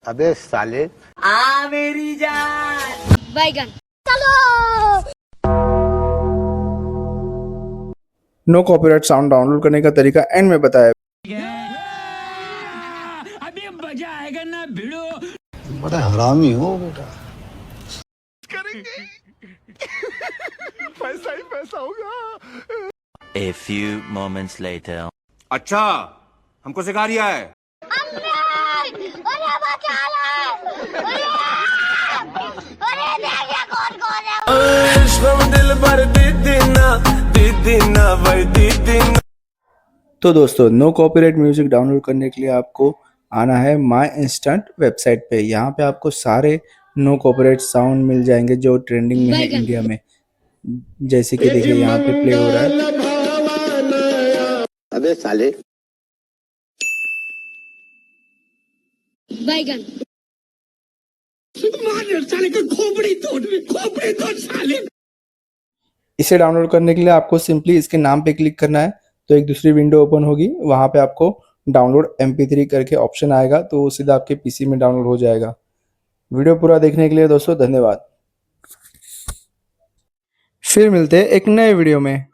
अबे साले आ मेरी जान बैगन। नो कॉपीराइट साउंड डाउनलोड करने का तरीका एंड में बताया। अभी मजा आएगा ना भिड़ो। बड़ा हरामी हो बेटा। पैसा ही पैसा होगा। A few moments later. अच्छा हमको सिखा रिया है। तो दोस्तों नो कॉपीराइट म्यूजिक डाउनलोड करने के लिए आपको आना है माई इंस्टेंट वेबसाइट पे। यहाँ पे आपको सारे नो कॉपीराइट साउंड मिल जाएंगे जो ट्रेंडिंग में है इंडिया में। जैसे कि देखिए यहाँ पे प्ले हो रहा है। अबे साले बैगन। साले को खोपड़ी तोड़ साले। इसे डाउनलोड करने के लिए आपको सिंपली इसके नाम पे क्लिक करना है तो एक दूसरी विंडो ओपन होगी। वहाँ पे आपको डाउनलोड MP3 करके ऑप्शन आएगा तो वो सीधा आपके PC में डाउनलोड हो जाएगा। वीडियो पूरा देखने के लिए दोस्तों धन्यवाद। फिर मिलते हैं एक नए वीडियो में।